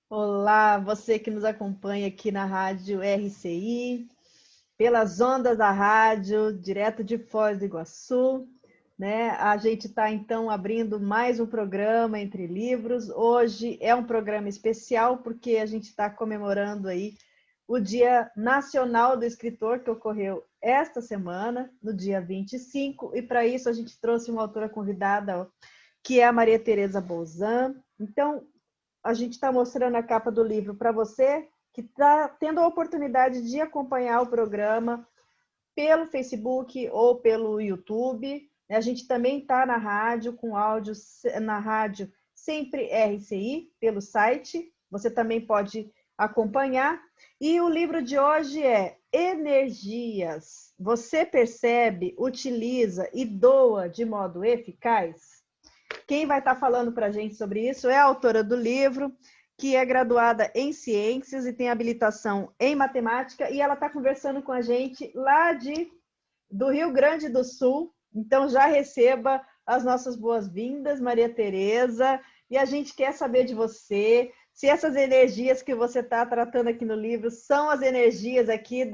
Olá, você que nos acompanha aqui na Rádio RCI, pelas ondas da rádio, direto de Foz do Iguaçu, né? A gente está, então, abrindo mais um programa Entre Livros. Hoje é um programa especial, porque a gente está comemorando aí o Dia Nacional do Escritor, que ocorreu esta semana, no dia 25, e para isso a gente trouxe uma autora convidada, que é a Maria Tereza Bolzan. Então, a gente está mostrando a capa do livro para você que está tendo a oportunidade de acompanhar o programa pelo Facebook ou pelo YouTube. A gente também está na rádio, com áudio na rádio Sempre RCI, pelo site. Você também pode acompanhar. E o livro de hoje é Energias. Você percebe, utiliza e doa de modo eficaz? Quem vai estar falando para a gente sobre isso é a autora do livro, que é graduada em Ciências e tem habilitação em Matemática, e ela está conversando com a gente lá do Rio Grande do Sul. Então, já receba as nossas boas-vindas, Maria Tereza, e a gente quer saber de você, se essas energias que você está tratando aqui no livro são as energias aqui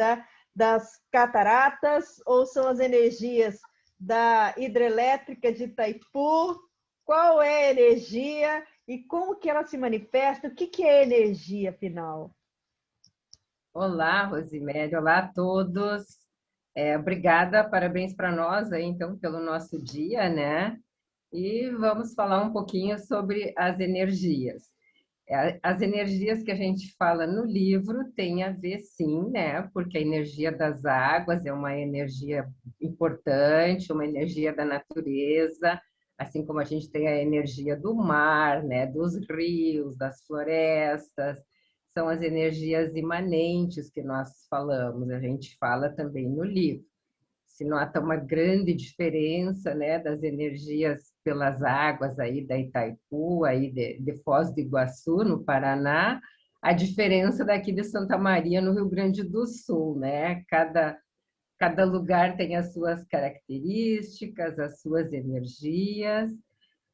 das cataratas ou são as energias da hidrelétrica de Itaipu. Qual é a energia e como que ela se manifesta? O que é energia, afinal? Olá, Rosimério. Olá a todos. Obrigada, parabéns para nós aí, então, pelo nosso dia, né? E vamos falar um pouquinho sobre as energias. As energias que a gente fala no livro têm a ver, sim, né? Porque a energia das águas é uma energia importante, uma energia da natureza, assim como a gente tem a energia do mar, né? Dos rios, das florestas, são as energias imanentes que nós falamos, a gente fala também no livro. Se nota uma grande diferença, né, das energias pelas águas aí da Itaipu, aí de Foz do Iguaçu, no Paraná, a diferença daqui de Santa Maria, no Rio Grande do Sul, né? Cada lugar tem as suas características, as suas energias,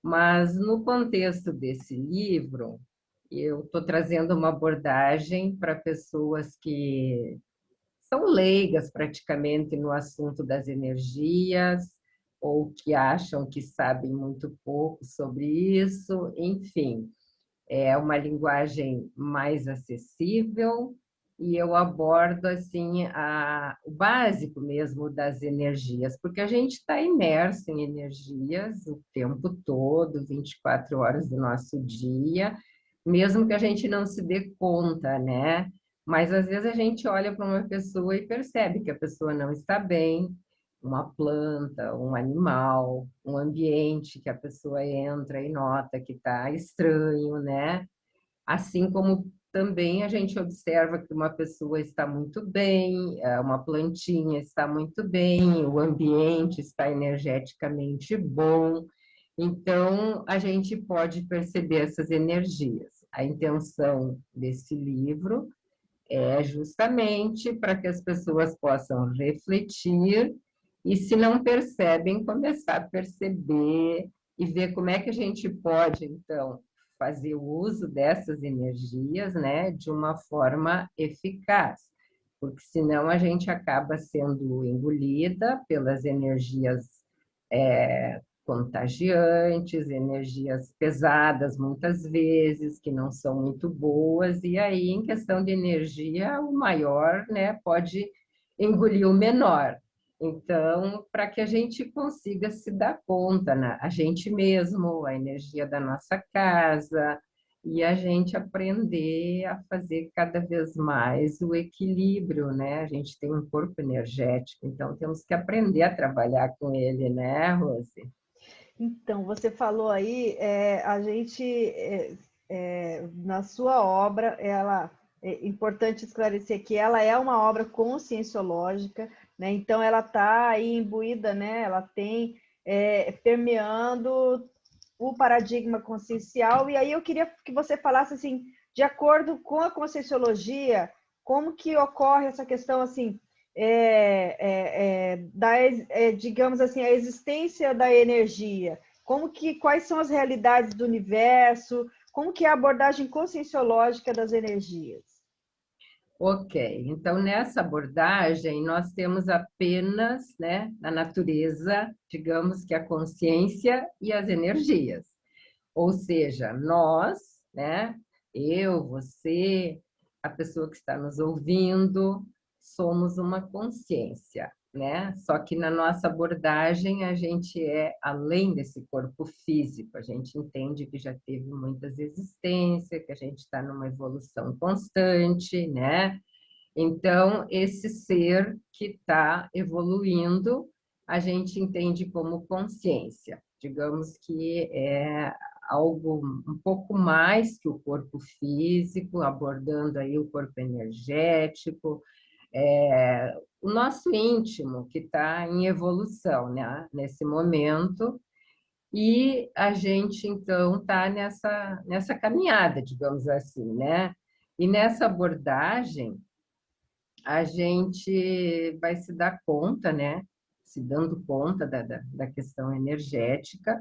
mas no contexto desse livro, eu estou trazendo uma abordagem para pessoas que são leigas praticamente no assunto das energias, ou que acham que sabem muito pouco sobre isso, enfim, é uma linguagem mais acessível e eu abordo assim o básico mesmo das energias, porque a gente está imerso em energias o tempo todo, 24 horas do nosso dia, mesmo que a gente não se dê conta, né? Mas às vezes a gente olha para uma pessoa e percebe que a pessoa não está bem, uma planta, um animal, um ambiente que a pessoa entra e nota que está estranho, né? Assim como também a gente observa que uma pessoa está muito bem, uma plantinha está muito bem, o ambiente está energeticamente bom. Então, a gente pode perceber essas energias. A intenção desse livro é justamente para que as pessoas possam refletir e, se não percebem, começar a perceber e ver como é que a gente pode, então, fazer o uso dessas energias, né, de uma forma eficaz, porque senão a gente acaba sendo engolida pelas energias contagiantes, energias pesadas, muitas vezes, que não são muito boas, e aí, em questão de energia, o maior, né, pode engolir o menor. Então, para que a gente consiga se dar conta, né, a gente mesmo, a energia da nossa casa, e a gente aprender a fazer cada vez mais o equilíbrio, né? A gente tem um corpo energético, então temos que aprender a trabalhar com ele, né, Rose? Então, você falou aí, na sua obra, é importante esclarecer que ela é uma obra conscienciológica, né? Então, ela está aí imbuída, né? Ela tem permeando o paradigma consciencial. E aí eu queria que você falasse assim, de acordo com a Conscienciologia, como que ocorre essa questão assim digamos assim, a existência da energia? Quais são as realidades do universo? Como que é a abordagem conscienciológica das energias? Ok, então nessa abordagem nós temos apenas, né, a natureza, digamos que a consciência e as energias. Ou seja, nós, né, eu, você, a pessoa que está nos ouvindo, somos uma consciência, né? Só que na nossa abordagem a gente é além desse corpo físico, a gente entende que já teve muitas existências, que a gente está numa evolução constante, né? Então, esse ser que está evoluindo, a gente entende como consciência. Digamos que é algo um pouco mais que o corpo físico, abordando aí o corpo energético, o nosso íntimo que está em evolução, né? Nesse momento, e a gente então está nessa caminhada, digamos assim, né? E nessa abordagem a gente vai se dar conta, né? Se dando conta da questão energética,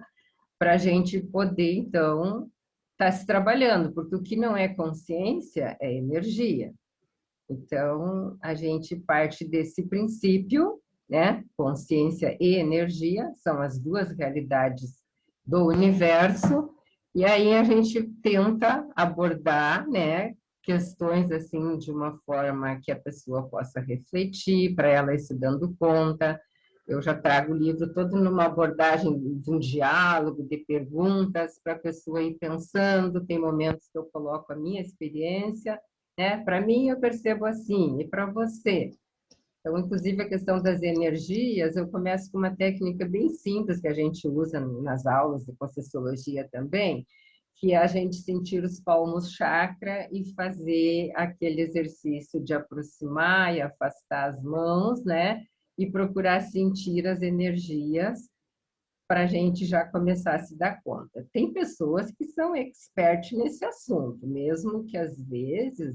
para a gente poder, então, estar se trabalhando, porque o que não é consciência é energia. Então, a gente parte desse princípio, né? Consciência e energia são as duas realidades do universo, e aí a gente tenta abordar, né? Questões assim de uma forma que a pessoa possa refletir, para ela ir se dando conta. Eu já trago o livro todo numa abordagem de um diálogo, de perguntas, para a pessoa ir pensando. Tem momentos que eu coloco a minha experiência, né? Para mim, eu percebo assim, e para você? Então, inclusive, a questão das energias, eu começo com uma técnica bem simples que a gente usa nas aulas de Conscienciologia também, que é a gente sentir os palmos chakra e fazer aquele exercício de aproximar e afastar as mãos, né? E procurar sentir as energias para a gente já começar a se dar conta. Tem pessoas que são expert nesse assunto, mesmo que às vezes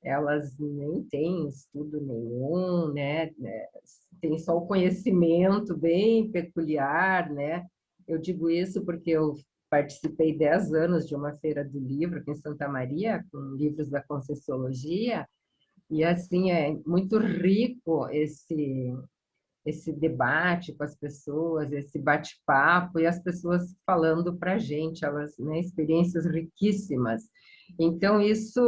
elas nem têm estudo nenhum, né? Tem só o conhecimento bem peculiar, né? Eu digo isso porque eu participei 10 anos de uma feira do livro aqui em Santa Maria, com livros da Conscienciologia, e assim é muito rico esse debate com as pessoas, esse bate-papo, e as pessoas falando para a gente, elas, né, experiências riquíssimas. Então, isso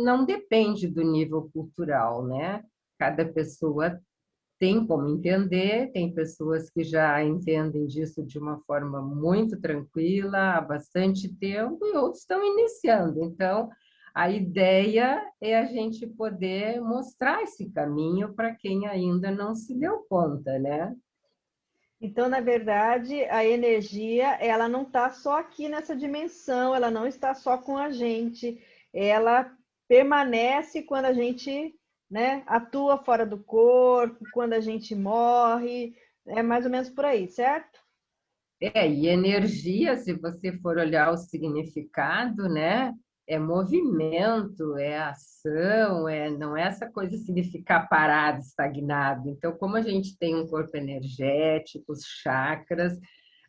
não depende do nível cultural, né? Cada pessoa tem como entender, tem pessoas que já entendem disso de uma forma muito tranquila, há bastante tempo, e outros estão iniciando. Então, a ideia é a gente poder mostrar esse caminho para quem ainda não se deu conta, né? Então, na verdade, a energia, ela não está só aqui nessa dimensão, ela não está só com a gente, ela permanece quando a gente, né, atua fora do corpo, quando a gente morre, é mais ou menos por aí, certo? E energia, se você for olhar o significado, né? É movimento, é ação, não é essa coisa assim de ficar parado, estagnado. Então, como a gente tem um corpo energético, os chakras,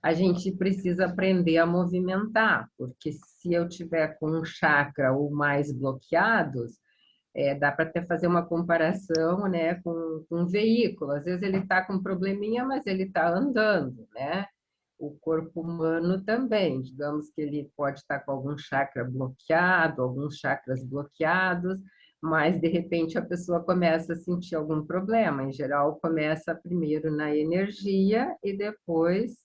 a gente precisa aprender a movimentar, porque se eu tiver com um chakra ou mais bloqueados, dá para até fazer uma comparação, né, com um veículo. Às vezes ele está com um probleminha, mas ele está andando, né? O corpo humano também, digamos que ele pode estar com algum chakra bloqueado, alguns chakras bloqueados, mas de repente a pessoa começa a sentir algum problema. Em geral, começa primeiro na energia e depois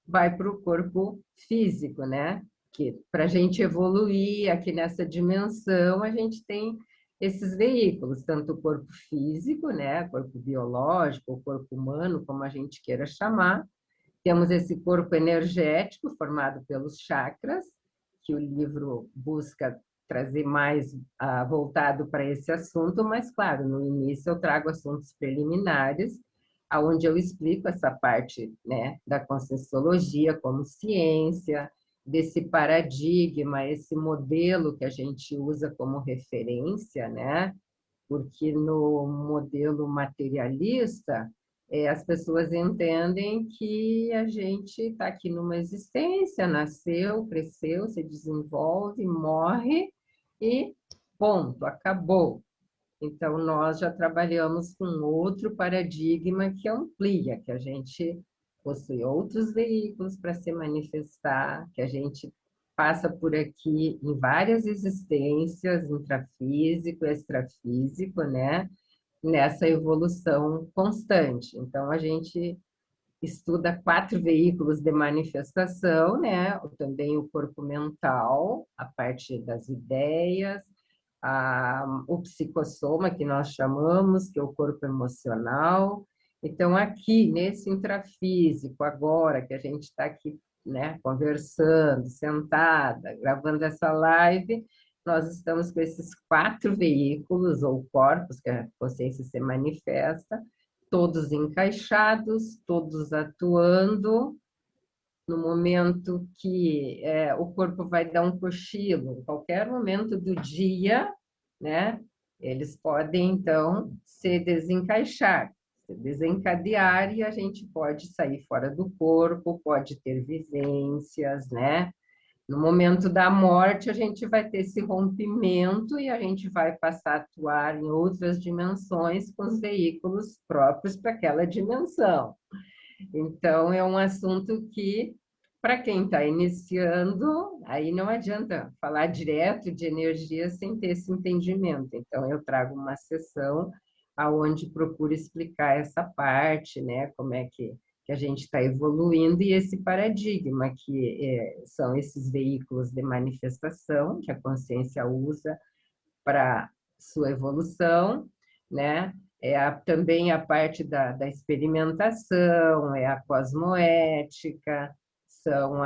vai para o corpo físico, né? Que para a gente evoluir aqui nessa dimensão, a gente tem esses veículos, tanto o corpo físico, né? Corpo biológico, o corpo humano, como a gente queira chamar, temos esse corpo energético formado pelos chakras, que o livro busca trazer mais voltado para esse assunto, mas, claro, no início eu trago assuntos preliminares, aonde eu explico essa parte, né, da Conscienciologia como ciência, desse paradigma, esse modelo que a gente usa como referência, né? Porque no modelo materialista, as pessoas entendem que a gente está aqui numa existência, nasceu, cresceu, se desenvolve, morre e ponto, acabou. Então, nós já trabalhamos com outro paradigma que amplia, que a gente possui outros veículos para se manifestar, que a gente passa por aqui em várias existências, intrafísico, extrafísico, né? Nessa evolução constante. Então, a gente estuda 4 veículos de manifestação, né? Também o corpo mental, a parte das ideias, o psicossoma, que nós chamamos, que é o corpo emocional. Então, aqui, nesse intrafísico, agora que a gente está aqui, né, conversando, sentada, gravando essa live, nós estamos com esses 4 veículos, ou corpos, que a consciência se manifesta, todos encaixados, todos atuando. No momento que o corpo vai dar um cochilo, em qualquer momento do dia, né? Eles podem, então, se desencaixar, se desencadear, e a gente pode sair fora do corpo, pode ter vivências, né? No momento da morte, a gente vai ter esse rompimento e a gente vai passar a atuar em outras dimensões com os veículos próprios para aquela dimensão. Então, é um assunto que, para quem está iniciando, aí não adianta falar direto de energia sem ter esse entendimento. Então, eu trago uma sessão aonde procuro explicar essa parte, né? Como é que a gente está evoluindo e esse paradigma que são esses veículos de manifestação que a consciência usa para sua evolução, né? Também a parte da experimentação, é a cosmoética, são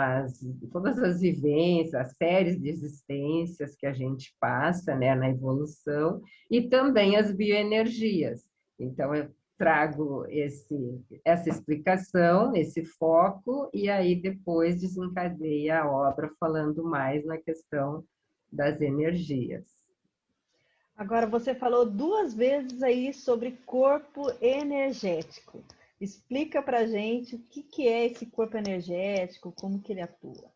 todas as vivências, as séries de existências que a gente passa, né, na evolução, e também as bioenergias. Então, eu trago essa explicação, esse foco, e aí depois desencadeia a obra falando mais na questão das energias. Agora, você falou 2 vezes aí sobre corpo energético. Explica pra gente o que que é esse corpo energético, como que ele atua.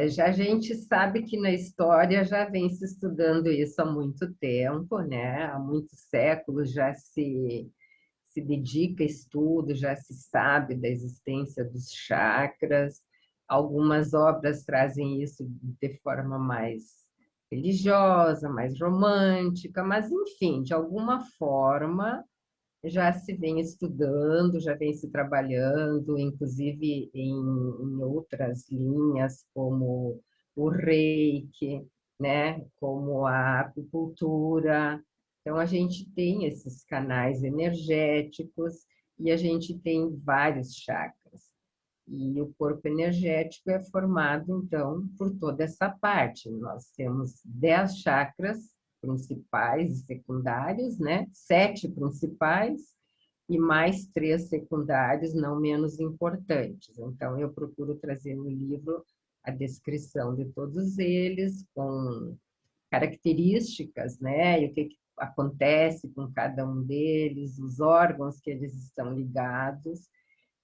Já a gente sabe que na história já vem se estudando isso há muito tempo, né? Há muitos séculos já se dedica a estudo, já se sabe da existência dos chakras. Algumas obras trazem isso de forma mais religiosa, mais romântica, mas, enfim, de alguma forma já se vem estudando, já vem se trabalhando, inclusive em outras linhas, como o Reiki, né? Como a acupuntura. Então, a gente tem esses canais energéticos e a gente tem vários chakras. E o corpo energético é formado, então, por toda essa parte. Nós temos 10 chakras principais e secundários, né? 7 principais e mais 3 secundários, não menos importantes. Então, eu procuro trazer no livro a descrição de todos eles, com características, né? E o que acontece com cada um deles, os órgãos que eles estão ligados.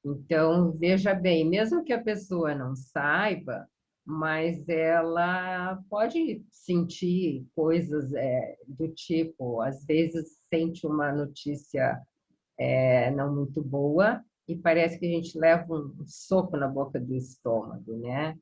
Então, veja bem, mesmo que a pessoa não saiba, mas ela pode sentir coisas do tipo, às vezes sente uma notícia não muito boa e parece que a gente leva um soco na boca do estômago, né?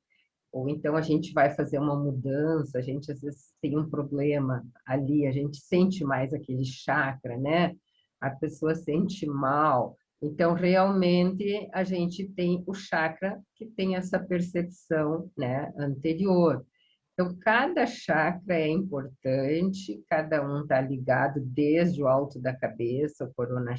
Ou então a gente vai fazer uma mudança, a gente às vezes tem um problema ali, a gente sente mais aquele chakra, né? A pessoa sente mal. Então, realmente, a gente tem o chakra que tem essa percepção, né, anterior. Então, cada chakra é importante, cada um está ligado desde o alto da cabeça, o corona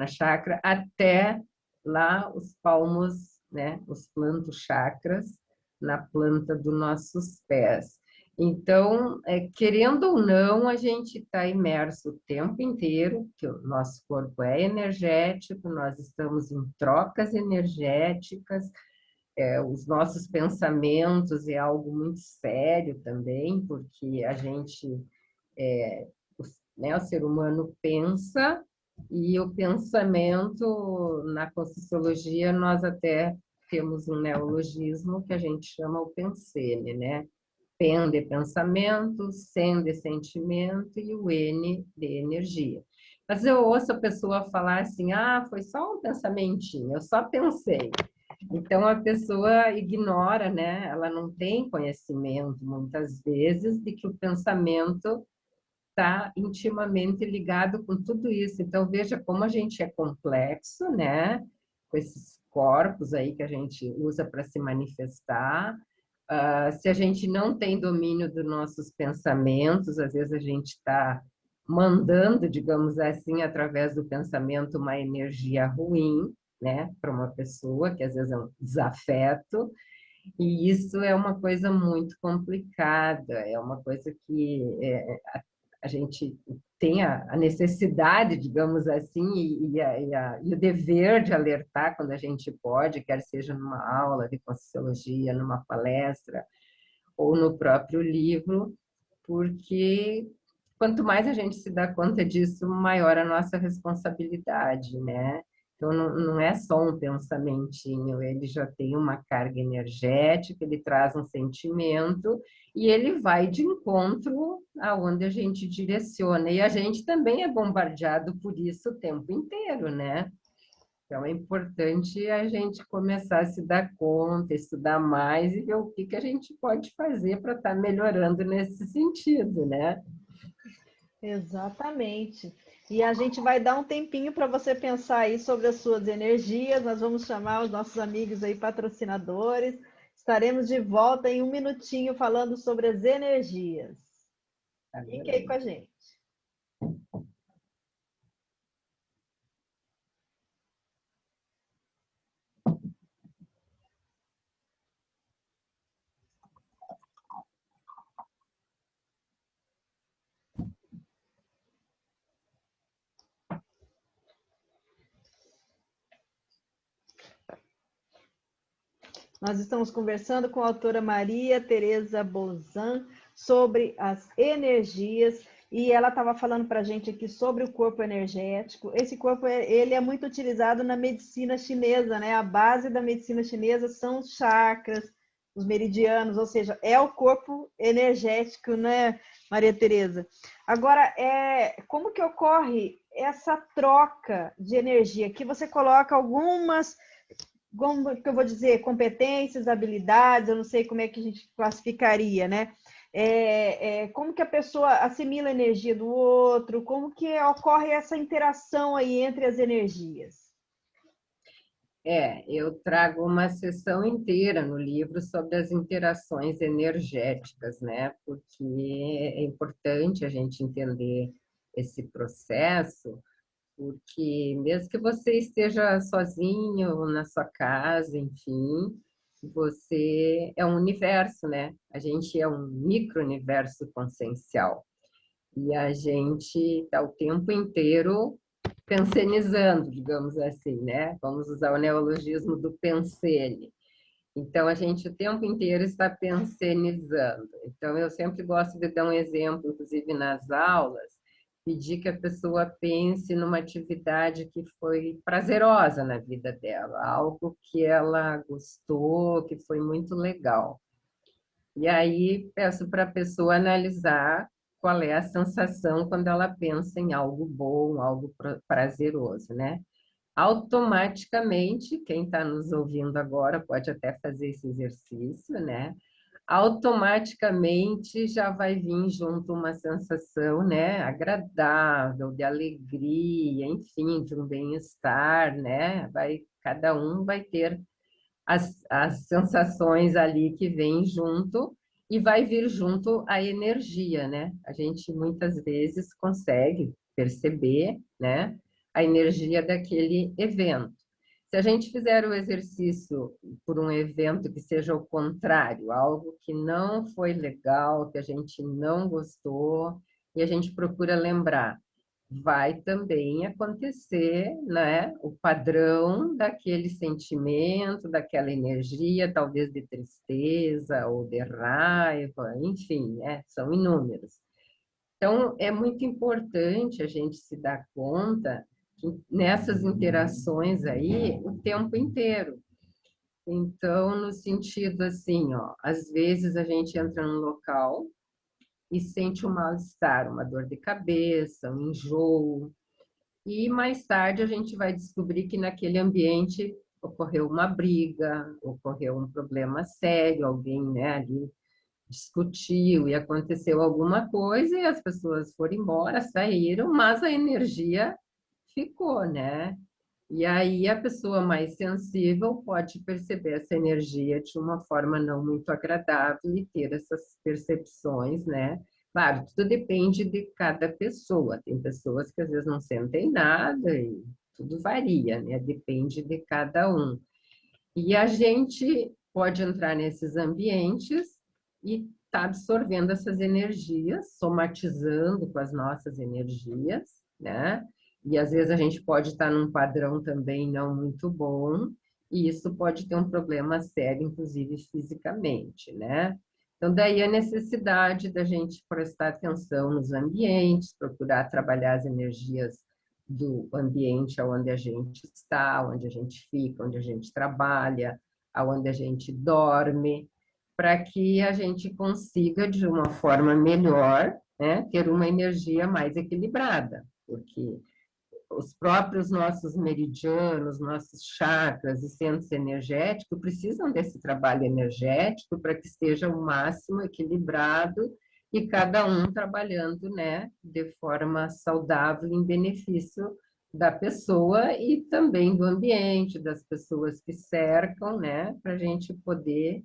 chakra, até lá os palmos, né, os plantos chakras, na planta dos nossos pés. Então, querendo ou não, a gente está imerso o tempo inteiro, que o nosso corpo é energético, nós estamos em trocas energéticas, os nossos pensamentos é algo muito sério também, porque a gente, o ser humano pensa, e o pensamento, na Conscienciologia, nós até temos um neologismo que a gente chama o pensene, né? Pen de pensamento, sen de sentimento e o N de energia. Mas eu ouço a pessoa falar assim, foi só um pensamentinho, eu só pensei. Então a pessoa ignora, né? Ela não tem conhecimento, muitas vezes, de que o pensamento está intimamente ligado com tudo isso. Então veja como a gente é complexo, né? Com esses corpos aí que a gente usa para se manifestar. Se a gente não tem domínio dos nossos pensamentos, às vezes a gente está mandando, digamos assim, através do pensamento, uma energia ruim, né, para uma pessoa, que às vezes é um desafeto, e isso é uma coisa muito complicada, é uma coisa que a gente tem a necessidade, digamos assim, e o dever de alertar quando a gente pode, quer seja numa aula de Conscienciologia, numa palestra, ou no próprio livro, porque quanto mais a gente se dá conta disso, maior a nossa responsabilidade, né? Então, não é só um pensamentinho, ele já tem uma carga energética, ele traz um sentimento e ele vai de encontro aonde a gente direciona. E a gente também é bombardeado por isso o tempo inteiro, né? Então, é importante a gente começar a se dar conta, estudar mais e ver o que a gente pode fazer para estar melhorando nesse sentido, né? Exatamente. E a gente vai dar um tempinho para você pensar aí sobre as suas energias. Nós vamos chamar os nossos amigos aí, patrocinadores. Estaremos de volta em um minutinho falando sobre as energias. Fique aí com a gente. Nós estamos conversando com a autora Maria Tereza Bozan sobre as energias e ela estava falando para a gente aqui sobre o corpo energético. Esse corpo ele é muito utilizado na medicina chinesa, né? A base da medicina chinesa são os chakras, os meridianos, ou seja, é o corpo energético, né, Maria Tereza? Agora, como que ocorre essa troca de energia? Que você coloca algumas, como que eu vou dizer, competências, habilidades, eu não sei como é que a gente classificaria, né? Como que a pessoa assimila a energia do outro, como que ocorre essa interação aí entre as energias? Eu trago uma sessão inteira no livro sobre as interações energéticas, né? Porque é importante a gente entender esse processo, porque mesmo que você esteja sozinho na sua casa, enfim, você é um universo, né? A gente é um micro-universo consciencial. E a gente está o tempo inteiro pensenizando, digamos assim, né? Vamos usar o neologismo do pensene. Então, a gente o tempo inteiro está pensenizando. Então, eu sempre gosto de dar um exemplo, inclusive nas aulas, pedir que a pessoa pense numa atividade que foi prazerosa na vida dela, algo que ela gostou, que foi muito legal. E aí, peço para a pessoa analisar qual é a sensação quando ela pensa em algo bom, algo prazeroso, né? Automaticamente, quem está nos ouvindo agora pode até fazer esse exercício, né? Automaticamente já vai vir junto uma sensação, né, agradável, de alegria, enfim, de um bem-estar, né? Cada um vai ter as sensações ali que vêm junto e vai vir junto a energia, né? A gente muitas vezes consegue perceber, né, a energia daquele evento. Se a gente fizer o exercício por um evento que seja o contrário, algo que não foi legal, que a gente não gostou, e a gente procura lembrar, vai também acontecer, né, o padrão daquele sentimento, daquela energia, talvez de tristeza ou de raiva, enfim, né, são inúmeros. Então, é muito importante a gente se dar conta que nessas interações aí o tempo inteiro. Então, no sentido assim, ó, às vezes a gente entra num local e sente um mal-estar, uma dor de cabeça, um enjoo, e mais tarde a gente vai descobrir que naquele ambiente ocorreu uma briga, ocorreu um problema sério, alguém, né, ali discutiu e aconteceu alguma coisa e as pessoas foram embora, saíram, mas a energia ficou, né? E aí a pessoa mais sensível pode perceber essa energia de uma forma não muito agradável e ter essas percepções, né? Claro, tudo depende de cada pessoa. Tem pessoas que às vezes não sentem nada e tudo varia, né? Depende de cada um. E a gente pode entrar nesses ambientes e tá absorvendo essas energias, somatizando com as nossas energias, né? E às vezes a gente pode estar num padrão também não muito bom, e isso pode ter um problema sério, inclusive fisicamente, né? Então, daí a necessidade da gente prestar atenção nos ambientes, procurar trabalhar as energias do ambiente onde a gente está, onde a gente fica, onde a gente trabalha, onde a gente dorme, para que a gente consiga, de uma forma melhor, né, ter uma energia mais equilibrada, porque os próprios nossos meridianos, nossos chakras e centros energéticos precisam desse trabalho energético para que esteja o máximo equilibrado e cada um trabalhando, né, de forma saudável em benefício da pessoa e também do ambiente, das pessoas que cercam, né, para a gente poder.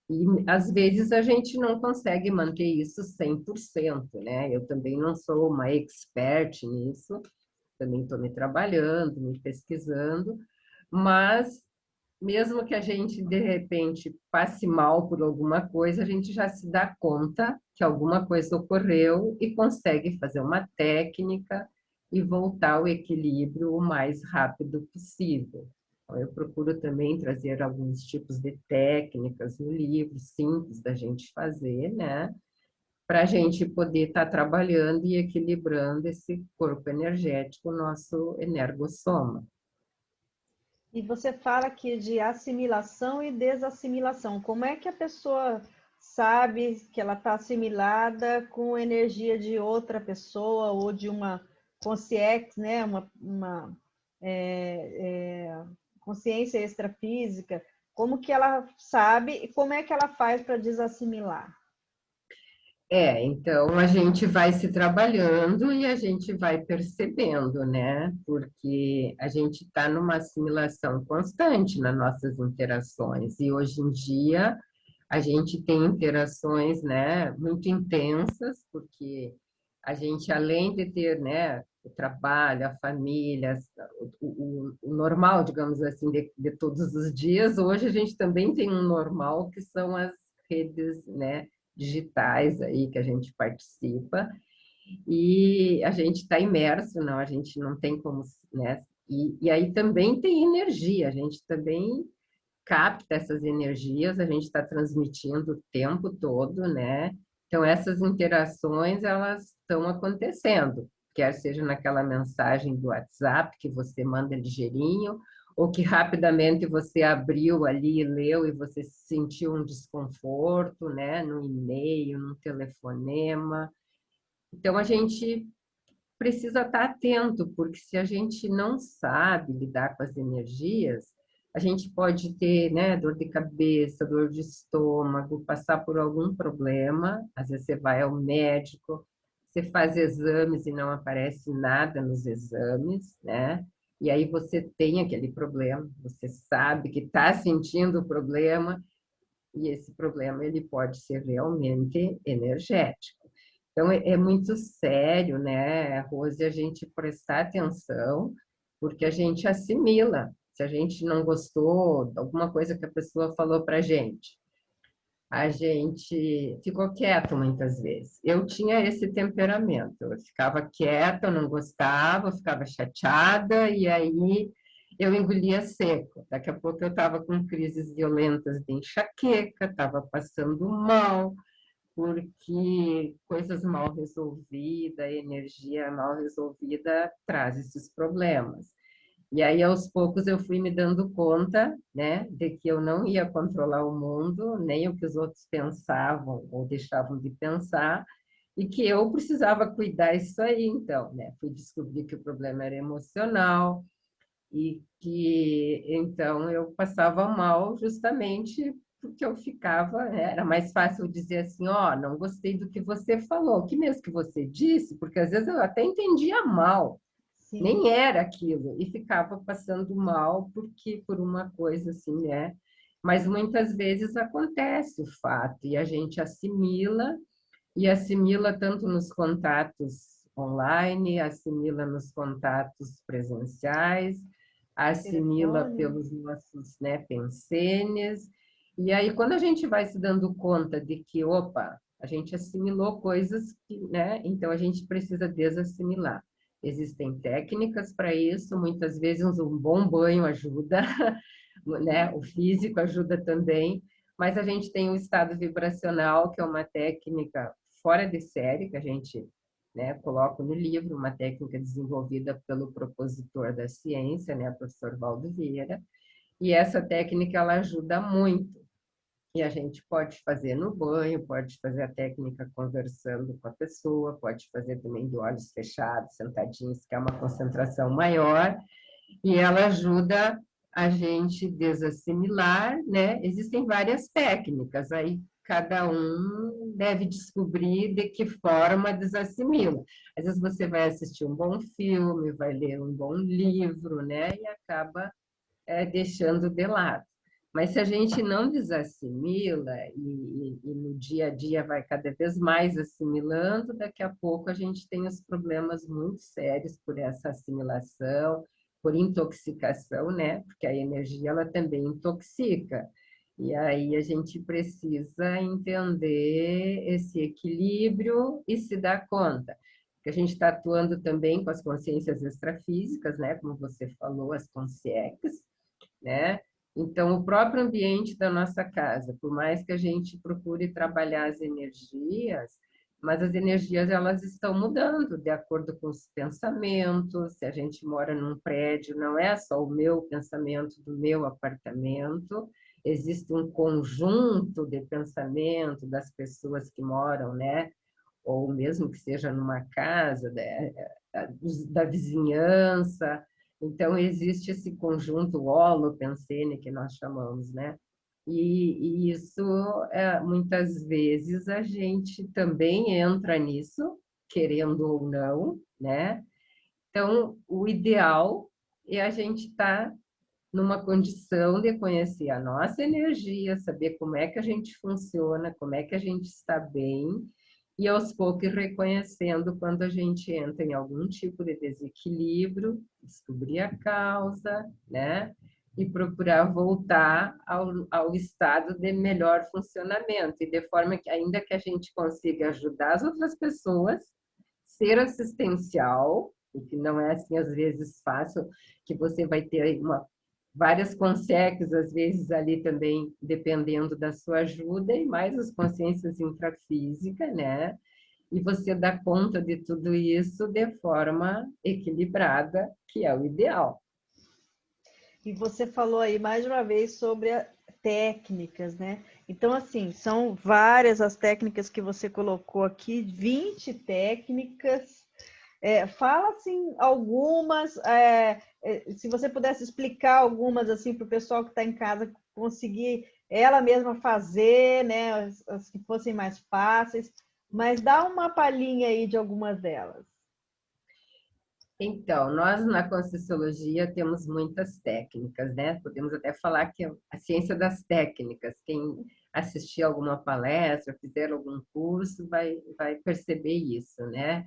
E às vezes a gente não consegue manter isso 100%, né? Eu também não sou uma expert nisso, também estou me trabalhando, me pesquisando, mas mesmo que a gente, de repente, passe mal por alguma coisa, a gente já se dá conta que alguma coisa ocorreu e consegue fazer uma técnica e voltar ao equilíbrio o mais rápido possível. Então, eu procuro também trazer alguns tipos de técnicas no livro, simples da gente fazer, né? Para a gente poder estar trabalhando e equilibrando esse corpo energético, o nosso energossoma. E você fala aqui de assimilação e desassimilação. Como é que a pessoa sabe que ela está assimilada com energia de outra pessoa ou de uma consciência, né? Consciência extrafísica? Como que ela sabe e como é que ela faz para desassimilar? Então a gente vai se trabalhando e a gente vai percebendo, né? Porque a gente está numa assimilação constante nas nossas interações e hoje em dia a gente tem interações, né, muito intensas, porque a gente, além de ter, né, o trabalho, a família, o normal, digamos assim, de todos os dias, hoje a gente também tem um normal que são as redes, né, digitais aí que a gente participa e a gente está imerso, não, a gente não tem como, né, e aí também tem energia, a gente também capta essas energias, a gente está transmitindo o tempo todo, né? Então, essas interações, elas estão acontecendo, quer seja naquela mensagem do WhatsApp que você manda ligeirinho, ou que rapidamente você abriu ali e leu e você sentiu um desconforto, né? No e-mail, no telefonema. Então, a gente precisa estar atento, porque se a gente não sabe lidar com as energias, a gente pode ter, né, dor de cabeça, dor de estômago, passar por algum problema. Às vezes você vai ao médico, você faz exames e não aparece nada nos exames, né? E aí você tem aquele problema, você sabe que está sentindo o problema, e esse problema ele pode ser realmente energético. Então, é muito sério, né, Rose, a gente prestar atenção, porque a gente assimila. se a gente não gostou de alguma coisa que a pessoa falou para a gente ficou quieto muitas vezes. Eu tinha esse temperamento, eu ficava quieta, eu não gostava, eu ficava chateada, e aí eu engolia seco. Daqui a pouco eu estava com crises violentas de enxaqueca, estava passando mal, porque coisas mal resolvidas, energia mal resolvida traz esses problemas. E aí, aos poucos, eu fui me dando conta, né, de que eu não ia controlar o mundo, nem o que os outros pensavam ou deixavam de pensar, e que eu precisava cuidar disso aí, então, né? Fui descobrir que o problema era emocional e que, então, eu passava mal justamente porque eu ficava, né, era mais fácil dizer assim, ó, oh, não gostei do que você falou, o que mesmo que você disse, porque às vezes eu até entendia mal, Sim. nem era aquilo, e ficava passando mal porque por uma coisa assim, né? Mas muitas vezes acontece o fato e a gente assimila e assimila tanto nos contatos online, assimila nos contatos presenciais, assimila Telefone. pelos nossos, né, pensenes. E aí, quando a gente vai se dando conta de que, opa, a gente assimilou coisas que, né, então a gente precisa desassimilar. Existem técnicas para isso, muitas vezes um bom banho ajuda, né? O físico ajuda também, mas a gente tem o estado vibracional, que é uma técnica fora de série, que a gente, né, coloca no livro, uma técnica desenvolvida pelo propositor da ciência, né, professor Valdo Vieira, e essa técnica ela ajuda muito. E a gente pode fazer no banho, pode fazer a técnica conversando com a pessoa, pode fazer também de olhos fechados, sentadinhos, que é uma concentração maior, e ela ajuda a gente desassimilar, né? Existem várias técnicas, aí cada um deve descobrir de que forma desassimila. Às vezes você vai assistir um bom filme, vai ler um bom livro, né? E acaba deixando de lado. Mas se a gente não desassimila e no dia a dia vai cada vez mais assimilando, daqui a pouco a gente tem os problemas muito sérios por essa assimilação, por intoxicação, né? Porque a energia ela também intoxica. E aí a gente precisa entender esse equilíbrio e se dar conta. Que a gente está atuando também com as consciências extrafísicas, né? Como você falou, as consciex, né? Então, o próprio ambiente da nossa casa, por mais que a gente procure trabalhar as energias, mas as energias elas estão mudando de acordo com os pensamentos. Se a gente mora num prédio, não é só o meu pensamento do meu apartamento, existe um conjunto de pensamento das pessoas que moram, né? Ou mesmo que seja numa casa da vizinhança. Então, existe esse conjunto holopensene que nós chamamos, né? E isso, muitas vezes, a gente também entra nisso, querendo ou não, né? Então, o ideal é a gente estar numa condição de conhecer a nossa energia, saber como é que a gente funciona, como é que a gente está bem, e aos poucos reconhecendo quando a gente entra em algum tipo de desequilíbrio, descobrir a causa, né? E procurar voltar ao estado de melhor funcionamento, e de forma que, ainda que a gente consiga ajudar as outras pessoas, ser assistencial, o que não é assim às vezes fácil, que você vai ter várias conseques, às vezes, ali também, dependendo da sua ajuda, e mais as consciências intrafísicas, né? E você dá conta de tudo isso de forma equilibrada, que é o ideal. E você falou aí mais uma vez sobre técnicas, né? Então, assim, são várias as técnicas que você colocou aqui, 20 técnicas. Fala, assim, algumas, se você pudesse explicar algumas, assim, para o pessoal que está em casa conseguir ela mesma fazer, né? As que fossem mais fáceis, mas dá uma palhinha aí de algumas delas. Então, nós na Conscienciologia temos muitas técnicas, né? Podemos até falar que é a ciência das técnicas. Quem assistir alguma palestra, fizer algum curso, vai perceber isso, né?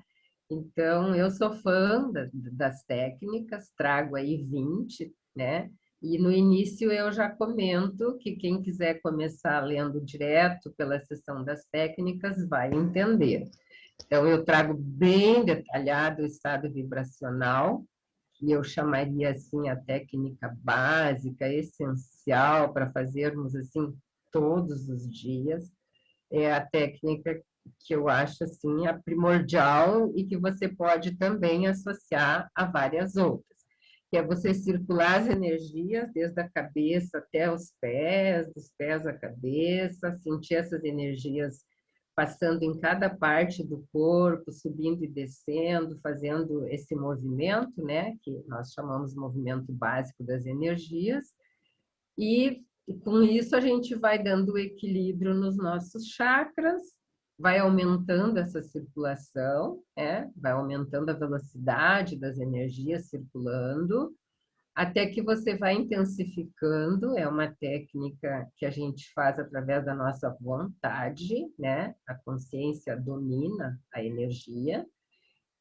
Então, eu sou fã das técnicas, trago aí 20, né? E no início eu já comento que quem quiser começar lendo direto pela seção das técnicas vai entender. Então, eu trago bem detalhado o estado vibracional, que eu chamaria assim a técnica básica, essencial para fazermos assim todos os dias. É a técnica que eu acho assim a primordial e que você pode também associar a várias outras, que é você circular as energias desde a cabeça até os pés, dos pés à cabeça, sentir essas energias passando em cada parte do corpo, subindo e descendo, fazendo esse movimento, né, que nós chamamos de movimento básico das energias, e com isso a gente vai dando equilíbrio nos nossos chakras, vai aumentando essa circulação, vai aumentando a velocidade das energias circulando, até que você vai intensificando. É uma técnica que a gente faz através da nossa vontade, né? A consciência domina a energia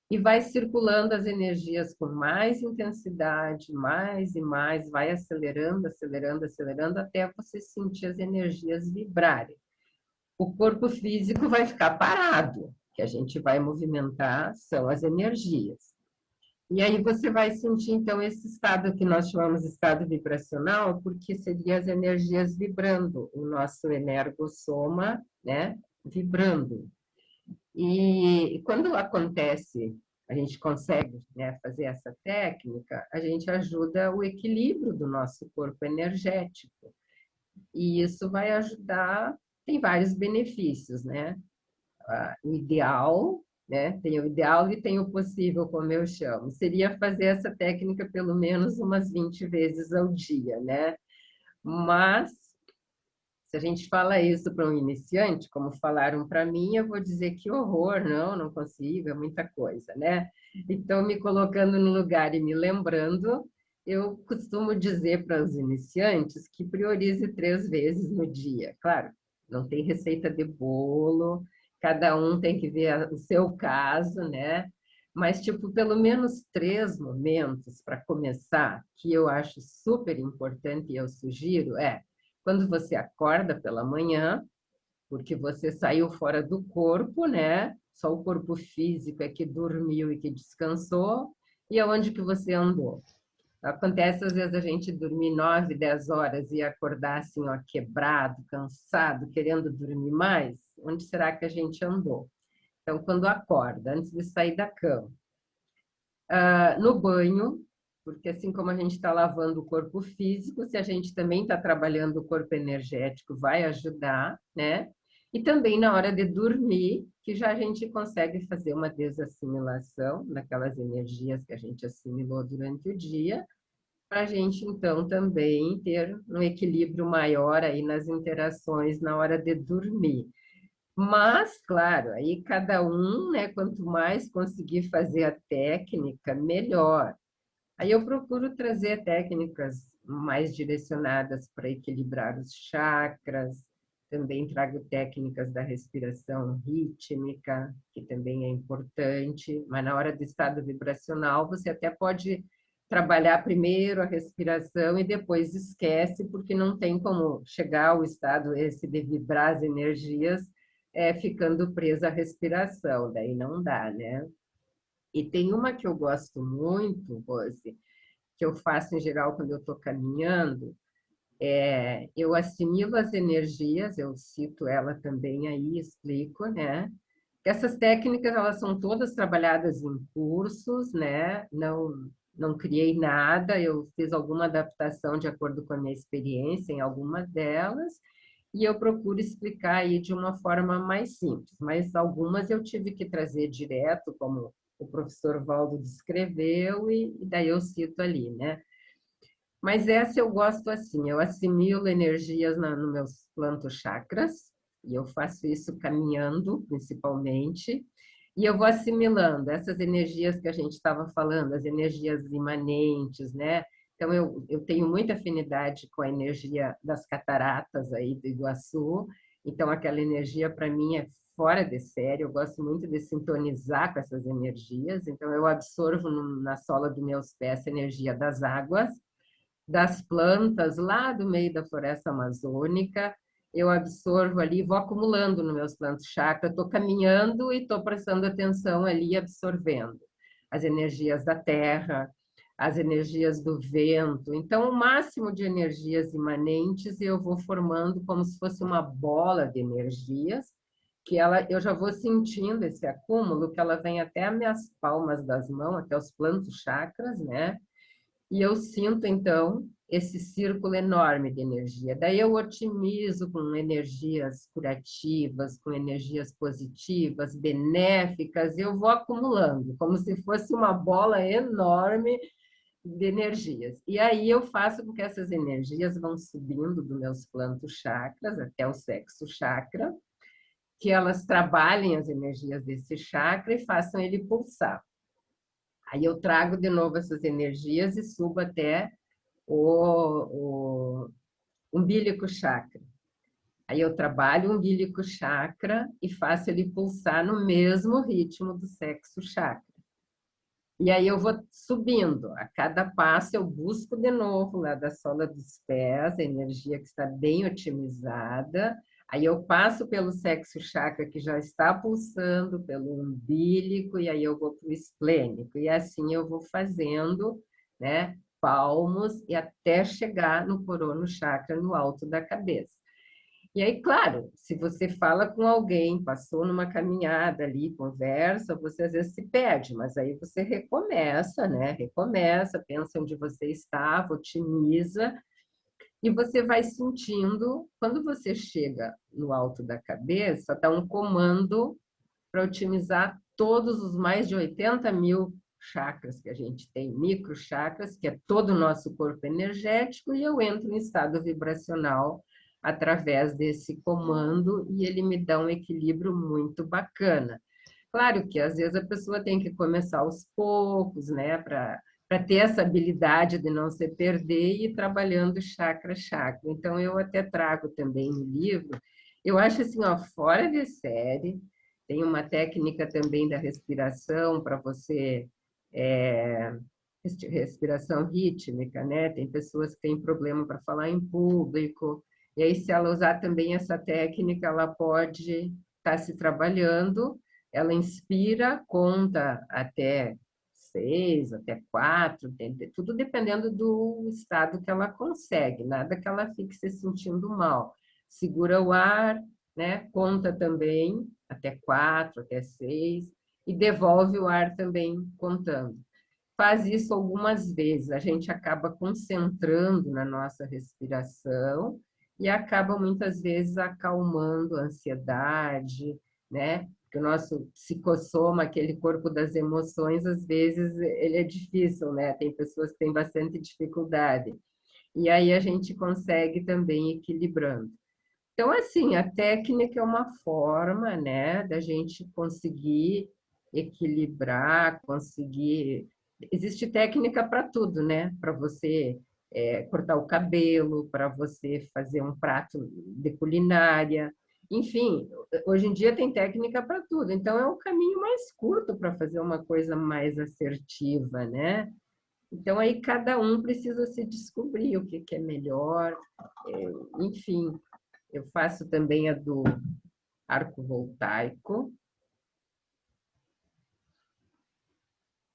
e vai circulando as energias com mais intensidade, mais e mais, vai acelerando, acelerando, acelerando, até você sentir as energias vibrarem. O corpo físico vai ficar parado, que a gente vai movimentar são as energias. E aí você vai sentir, então, esse estado que nós chamamos de estado vibracional, porque seria as energias vibrando, o nosso energossoma, né, vibrando. E quando acontece, a gente consegue, né, fazer essa técnica, a gente ajuda o equilíbrio do nosso corpo energético. E isso vai ajudar, tem vários benefícios, né? O ideal, né? Tem o ideal e tem o possível, como eu chamo. Seria fazer essa técnica pelo menos umas 20 vezes ao dia, né? Mas se a gente fala isso para um iniciante, como falaram para mim, eu vou dizer que horror, não consigo, é muita coisa, né? Então, me colocando no lugar e me lembrando, eu costumo dizer para os iniciantes que priorize 3 vezes no dia. Claro, não tem receita de bolo, cada um tem que ver o seu caso, né? Mas, tipo, pelo menos 3 momentos para começar, que eu acho super importante e eu sugiro, quando você acorda pela manhã, porque você saiu fora do corpo, né? Só o corpo físico é que dormiu e que descansou. E aonde que você andou? Acontece às vezes a gente dormir 9, 10 horas e acordar assim, ó, quebrado, cansado, querendo dormir mais. Onde será que a gente andou? Então, quando acorda, antes de sair da cama, no banho, porque assim como a gente está lavando o corpo físico, se a gente também está trabalhando o corpo energético, vai ajudar, né? E também na hora de dormir, que já a gente consegue fazer uma desassimilação daquelas energias que a gente assimilou durante o dia, para a gente então também ter um equilíbrio maior aí nas interações na hora de dormir. Mas, claro, aí cada um, né, quanto mais conseguir fazer a técnica, melhor. Aí eu procuro trazer técnicas mais direcionadas para equilibrar os chakras, também trago técnicas da respiração rítmica, que também é importante, mas na hora do estado vibracional você até pode trabalhar primeiro a respiração e depois esquece, porque não tem como chegar ao estado esse de vibrar as energias ficando presa à respiração, daí não dá, né? E tem uma que eu gosto muito, Rose, que eu faço em geral quando eu estou caminhando, eu assimilo as energias, eu cito ela também aí, explico, né? Que essas técnicas, elas são todas trabalhadas em cursos, né? Não criei nada, eu fiz alguma adaptação de acordo com a minha experiência em algumas delas, e eu procuro explicar aí de uma forma mais simples, mas algumas eu tive que trazer direto, como o professor Valdo descreveu, e daí eu cito ali, né? Mas essa eu gosto assim, eu assimilo energias nos meus plantos chakras, e eu faço isso caminhando, principalmente, e eu vou assimilando essas energias que a gente estava falando, as energias imanentes, né? Então, eu tenho muita afinidade com a energia das cataratas aí do Iguaçu, então aquela energia para mim é fora de série, eu gosto muito de sintonizar com essas energias, então eu absorvo na sola dos meus pés a energia das águas, das plantas lá do meio da floresta amazônica. Eu absorvo ali, vou acumulando nos meus plantas chakra, estou caminhando e estou prestando atenção ali, absorvendo as energias da terra, as energias do vento. Então, o máximo de energias imanentes eu vou formando como se fosse uma bola de energias, que eu já vou sentindo esse acúmulo, que ela vem até as minhas palmas das mãos, até os plantos chakras, né? E eu sinto, então, esse círculo enorme de energia. Daí eu otimizo com energias curativas, com energias positivas, benéficas, e eu vou acumulando, como se fosse uma bola enorme de energias. E aí eu faço com que essas energias vão subindo dos meus plantos chakras até o sexo chakra, que elas trabalhem as energias desse chakra e façam ele pulsar. Aí eu trago de novo essas energias e subo até o umbilico chakra. Aí eu trabalho o umbilico chakra e faço ele pulsar no mesmo ritmo do sexo chakra. E aí eu vou subindo. A cada passo eu busco de novo lá da sola dos pés, a energia que está bem otimizada. Aí eu passo pelo sexo chakra que já está pulsando, pelo umbilico, e aí eu vou para o esplênico. E assim eu vou fazendo, né, palmos e até chegar no corono chakra no alto da cabeça. E aí, claro, se você fala com alguém, passou numa caminhada ali, conversa, você às vezes se perde, mas aí você recomeça, né? Recomeça, pensa onde você estava, otimiza, e você vai sentindo, quando você chega no alto da cabeça, dá um comando para otimizar todos os mais de 80 mil chakras que a gente tem, micro chakras, que é todo o nosso corpo energético, e eu entro em estado vibracional através desse comando e ele me dá um equilíbrio muito bacana. Claro que às vezes a pessoa tem que começar aos poucos, né, para ter essa habilidade de não se perder e ir trabalhando chakra a chakra. Então eu até trago também no livro, eu acho assim, ó, fora de série, tem uma técnica também da respiração para você respiração rítmica, né? Tem pessoas que têm problema para falar em público, e aí, se ela usar também essa técnica, ela pode estar se trabalhando, ela inspira, conta até 6, até 4, tudo dependendo do estado que ela consegue, nada que ela fique se sentindo mal. Segura o ar, né? Conta também até 4, até 6, e devolve o ar também contando. Faz isso algumas vezes, a gente acaba concentrando na nossa respiração e acaba muitas vezes acalmando a ansiedade, né? Porque o nosso psicossoma, aquele corpo das emoções, às vezes ele é difícil, né? Tem pessoas que têm bastante dificuldade. E aí a gente consegue também equilibrando. Então, assim, a técnica é uma forma, né, da gente conseguir equilibrar, conseguir. Existe técnica para tudo, né? Para você cortar o cabelo, para você fazer um prato de culinária. Enfim, hoje em dia tem técnica para tudo. Então, é um caminho mais curto para fazer uma coisa mais assertiva, né? Então, aí cada um precisa se descobrir o que é melhor. Enfim, eu faço também a do arco voltaico,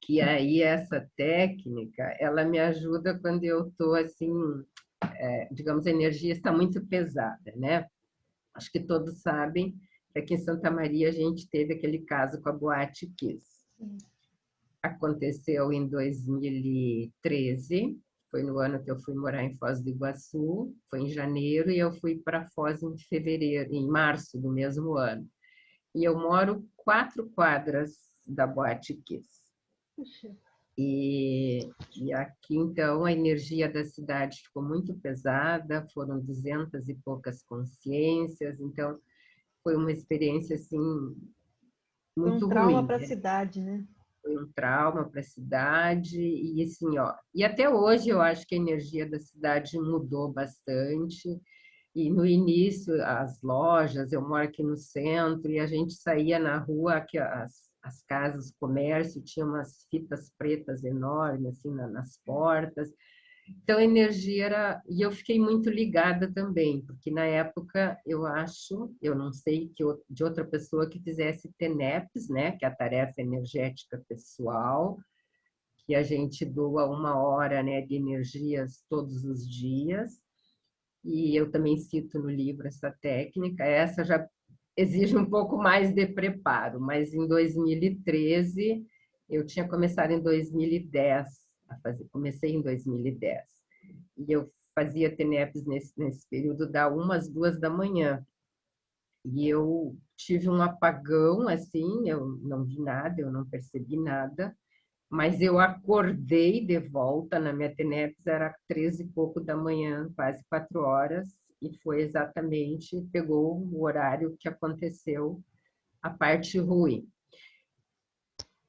que aí essa técnica, ela me ajuda quando eu estou assim, digamos, a energia está muito pesada, né? Acho que todos sabem que aqui em Santa Maria a gente teve aquele caso com a Boate Kiss. Aconteceu em 2013, foi no ano que eu fui morar em Foz do Iguaçu, foi em janeiro, e eu fui para Foz em fevereiro, em março do mesmo ano. E eu moro 4 quadras da Boate Kiss. E aqui, então, a energia da cidade ficou muito pesada, foram 200 e poucas consciências, então foi uma experiência, assim, Foi um muito trauma ruim, para a né? cidade, né? Foi um trauma para a cidade, e assim, ó, e até hoje eu acho que a energia da cidade mudou bastante, e no início, as lojas, eu moro aqui no centro, e a gente saía na rua, aqui as casas, o comércio, tinha umas fitas pretas enormes, assim, nas portas. Então, a energia era... E eu fiquei muito ligada também, porque na época, eu acho, eu não sei de outra pessoa que fizesse TENEPS, né? Que é a tarefa energética pessoal, que a gente doa 1 hora, né, de energias todos os dias. E eu também cito no livro essa técnica. Essa já exige um pouco mais de preparo, mas em 2013, eu tinha começado em 2010 a fazer, comecei em 2010. E eu fazia TENEPS nesse período da 1 às 2 da manhã. E eu tive um apagão, assim, eu não vi nada, eu não percebi nada, mas eu acordei de volta na minha TENEPS, era 13 e pouco da manhã, quase 4 horas, e foi exatamente, pegou o horário que aconteceu a parte ruim.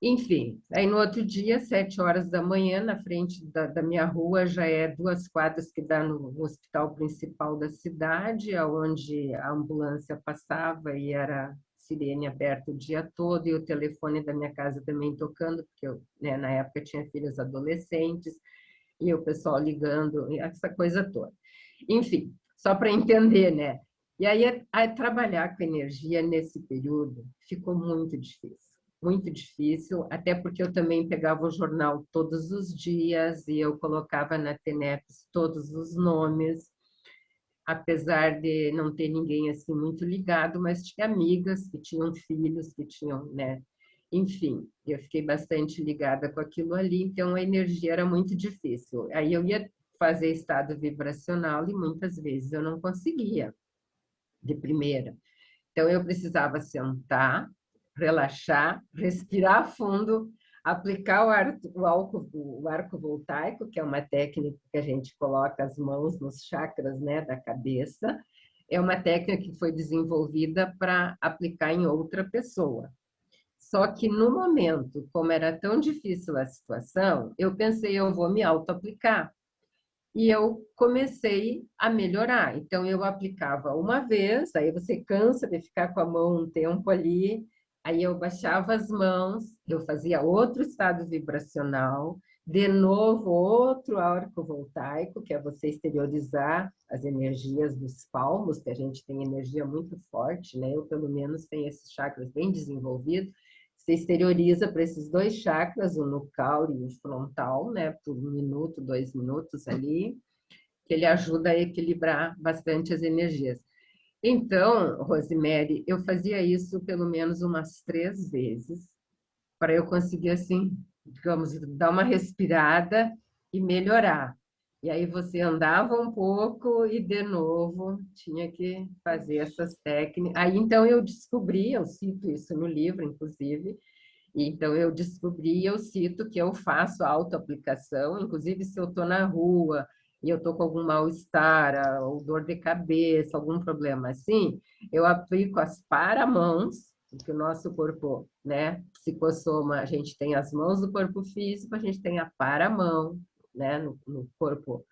Enfim, aí no outro dia, 7 horas da manhã, na frente da minha rua, já é 2 quadras que dá no hospital principal da cidade, onde a ambulância passava e era sirene aberta o dia todo, e o telefone da minha casa também tocando, porque eu, né, na época tinha filhos adolescentes, e o pessoal ligando, essa coisa toda. Enfim, só para entender, né? E aí, trabalhar com energia nesse período ficou muito difícil, até porque eu também pegava o jornal todos os dias e eu colocava na TENEPS todos os nomes, apesar de não ter ninguém assim muito ligado, mas tinha amigas que tinham filhos, que tinham, né? Enfim, eu fiquei bastante ligada com aquilo ali, então a energia era muito difícil. Aí eu ia fazer estado vibracional e muitas vezes eu não conseguia de primeira. Então eu precisava sentar, relaxar, respirar fundo, aplicar o arco voltaico, que é uma técnica que a gente coloca as mãos nos chakras, né, da cabeça. É uma técnica que foi desenvolvida para aplicar em outra pessoa. Só que no momento, como era tão difícil a situação, eu pensei, eu vou me auto-aplicar. E eu comecei a melhorar. Então, eu aplicava uma vez, aí você cansa de ficar com a mão um tempo ali, aí eu baixava as mãos, eu fazia outro estado vibracional, de novo outro arco voltaico, que é você exteriorizar as energias dos palmos, que a gente tem energia muito forte, né? Eu, pelo menos, tenho esses chakras bem desenvolvidos. Você exterioriza para esses 2 chakras, o nucal e o frontal, né, por 1 minuto, 2 minutos ali, que ele ajuda a equilibrar bastante as energias. Então, Rosemary, eu fazia isso pelo menos umas 3 vezes, para eu conseguir, assim, digamos, dar uma respirada e melhorar. E aí você andava um pouco e, de novo, tinha que fazer essas técnicas. Aí, então, eu descobri, eu cito isso no livro, inclusive, então eu descobri, eu cito que eu faço autoaplicação, inclusive se eu estou na rua e eu estou com algum mal-estar, ou dor de cabeça, algum problema assim, eu aplico as paramãos, porque o nosso corpo, né, psicossoma, a gente tem as mãos do corpo físico, a gente tem a paramão, né, no corpo,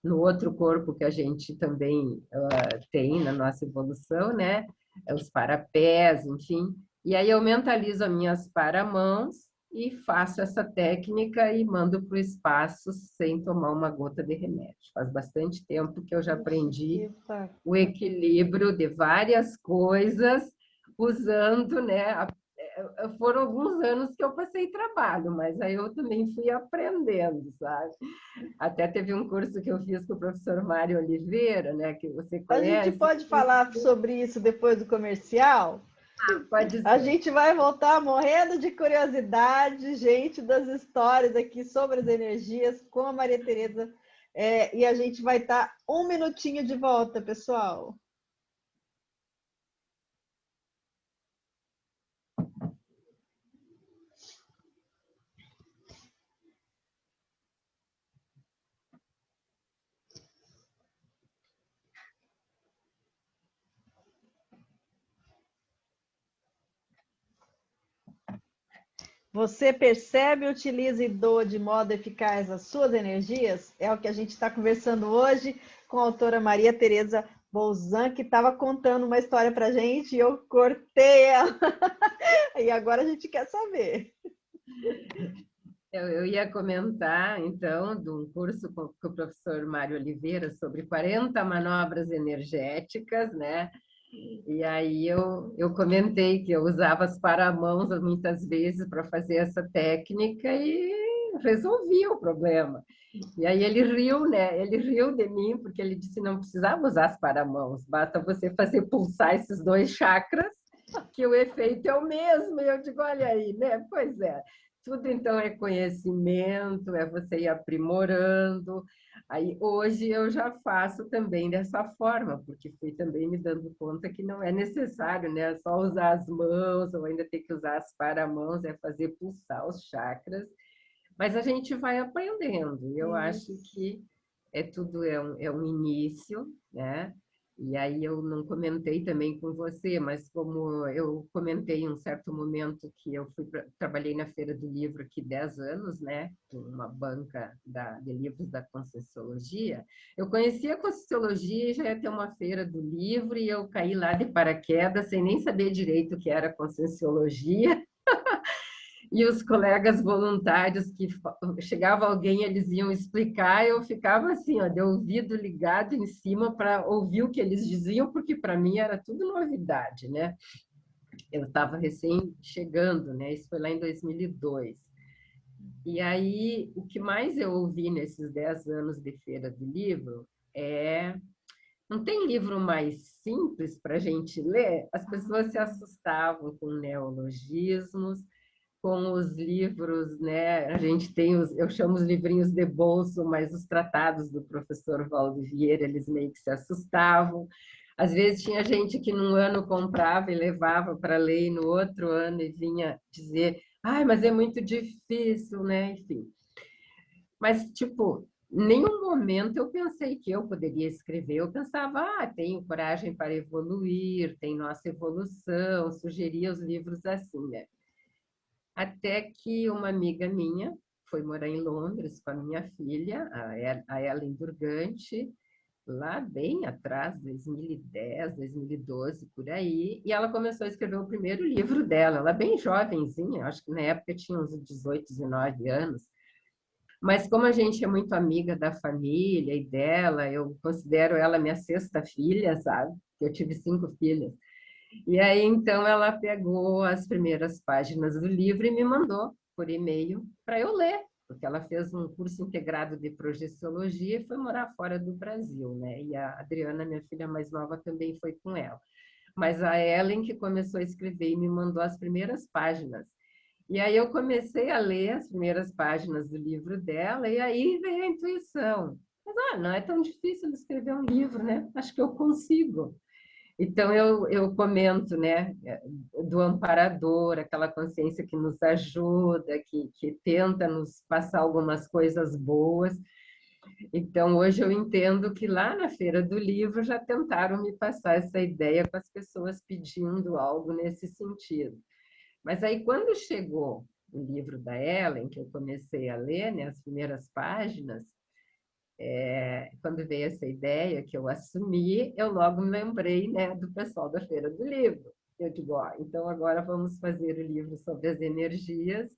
no outro corpo que a gente também tem na nossa evolução, né, os parapés, enfim. E aí eu mentalizo as minhas paramãos e faço essa técnica e mando para o espaço sem tomar uma gota de remédio. Faz bastante tempo que eu já aprendi o equilíbrio de várias coisas usando, né? Foram alguns anos que eu passei trabalho, mas aí eu também fui aprendendo, sabe? Até teve um curso que eu fiz com o professor Mário Oliveira, né? Que você A gente conhece. pode falar sobre isso depois do comercial? Pode A ser. gente vai voltar morrendo de curiosidade, gente, das histórias aqui sobre as energias com a Maria Tereza. E a gente vai estar 1 minutinho de volta, pessoal. Você percebe, utiliza e doa de modo eficaz as suas energias? É o que a gente está conversando hoje com a autora Maria Tereza Bolzan, que estava contando uma história para a gente e eu cortei ela. E agora a gente quer saber. Eu ia comentar, então, de um curso com o professor Mário Oliveira sobre 40 manobras energéticas, né? E aí eu comentei que eu usava as paramãos muitas vezes para fazer essa técnica e resolvia o problema. E aí ele riu, né? Ele riu de mim porque ele disse não precisava usar as paramãos, basta você fazer pulsar esses dois chakras que o efeito é o mesmo. E eu digo, olha aí, né? Pois é. Tudo então é conhecimento, é você ir aprimorando. Aí hoje eu já faço também dessa forma, porque fui também me dando conta que não é necessário, né? Só usar as mãos, ou ainda ter que usar as paramãos, é fazer pulsar os chakras. Mas a gente vai aprendendo. Eu acho Isso. que tudo é um início, né? E aí eu não comentei também com você, mas como eu comentei em um certo momento que eu trabalhei na Feira do Livro aqui 10 anos, né? Com uma banca de livros da Conscienciologia, eu conhecia a Conscienciologia e já ia ter uma Feira do Livro e eu caí lá de paraquedas sem nem saber direito o que era Conscienciologia. E os colegas voluntários que chegava alguém, eles iam explicar, eu ficava assim, ó, de ouvido ligado em cima para ouvir o que eles diziam, porque para mim era tudo novidade, né? Eu estava recém chegando, né? Isso foi lá em 2002. E aí, o que mais eu ouvi nesses 10 anos de Feira do Livro é... Não tem livro mais simples para a gente ler? As pessoas se assustavam com neologismos, com os livros, né? A gente tem eu chamo os livrinhos de bolso, mas os tratados do professor Valdo Vieira, eles meio que se assustavam. Às vezes tinha gente que num ano comprava e levava para ler, e no outro ano e vinha dizer, ai, mas é muito difícil, né? Enfim. Mas, tipo, nenhum momento eu pensei que eu poderia escrever. Eu pensava, tenho coragem para evoluir, tem nossa evolução, sugeria os livros assim, né? Até que uma amiga minha foi morar em Londres com a minha filha, a Ellen Durgante, lá bem atrás, 2010, 2012, por aí, e ela começou a escrever o primeiro livro dela. Ela bem jovenzinha, acho que na época tinha uns 18, 19 anos. Mas como a gente é muito amiga da família e dela, eu considero ela minha sexta filha, sabe? Eu tive 5 filhas. E aí, então, ela pegou as primeiras páginas do livro e me mandou por e-mail para eu ler, porque ela fez um curso integrado de projeciologia e foi morar fora do Brasil, né? E a Adriana, minha filha mais nova, também foi com ela. Mas a Ellen que começou a escrever e me mandou as primeiras páginas. E aí eu comecei a ler as primeiras páginas do livro dela e aí veio a intuição. Mas, não é tão difícil escrever um livro, né? Acho que eu consigo. Então, eu comento, né, do amparador, aquela consciência que nos ajuda, que tenta nos passar algumas coisas boas. Então, hoje eu entendo que lá na Feira do Livro já tentaram me passar essa ideia com as pessoas pedindo algo nesse sentido. Mas aí, quando chegou o livro da Ellen, que eu comecei a ler, né, as primeiras páginas, quando veio essa ideia que eu assumi, eu logo me lembrei, né, do pessoal da Feira do Livro. Eu digo, então agora vamos fazer o livro sobre as energias,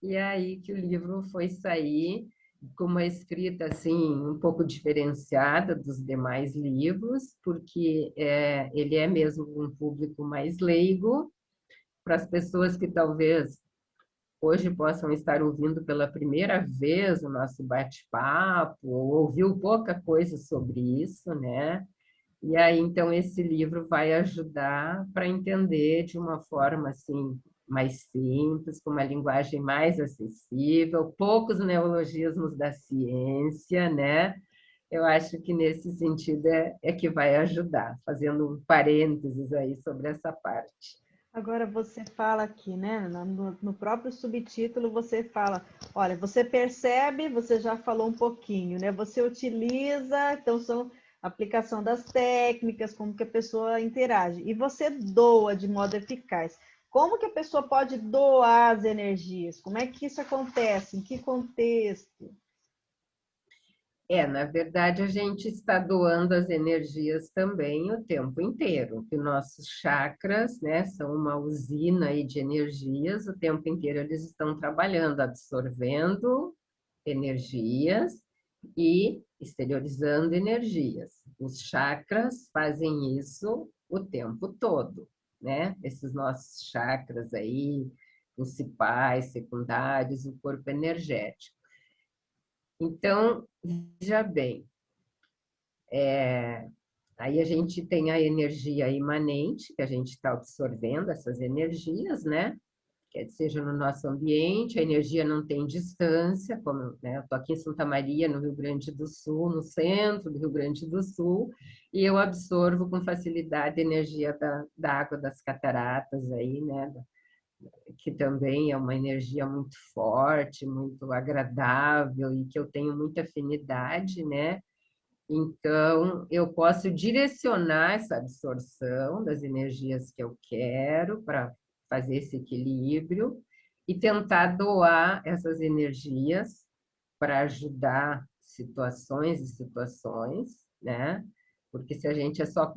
e é aí que o livro foi sair com uma escrita assim um pouco diferenciada dos demais livros, porque ele é mesmo um público mais leigo, para as pessoas que talvez hoje possam estar ouvindo pela primeira vez o nosso bate-papo, ou ouviu pouca coisa sobre isso, né? E aí, então, esse livro vai ajudar para entender de uma forma, assim, mais simples, com uma linguagem mais acessível, poucos neologismos da ciência, né? Eu acho que nesse sentido é que vai ajudar, fazendo um parênteses aí sobre essa parte. Agora você fala aqui, né? No próprio subtítulo você fala, olha, você percebe, você já falou um pouquinho, né? Você utiliza, então são aplicação das técnicas, como que a pessoa interage, e você doa de modo eficaz. Como que a pessoa pode doar as energias? Como é que isso acontece? Em que contexto? Na verdade, a gente está doando as energias também o tempo inteiro, que nossos chakras, né, são uma usina aí de energias, o tempo inteiro eles estão trabalhando, absorvendo energias e exteriorizando energias. Os chakras fazem isso o tempo todo, né? Esses nossos chakras aí, principais, secundários, o corpo energético. Então, veja bem, aí a gente tem a energia imanente, que a gente está absorvendo essas energias, né? Quer seja no nosso ambiente, a energia não tem distância, como, né, eu estou aqui em Santa Maria, no Rio Grande do Sul, no centro do Rio Grande do Sul, e eu absorvo com facilidade a energia da água das cataratas aí, né? Que também é uma energia muito forte, muito agradável e que eu tenho muita afinidade, né? Então, eu posso direcionar essa absorção das energias que eu quero para fazer esse equilíbrio e tentar doar essas energias para ajudar situações e situações, né? Porque se a gente é só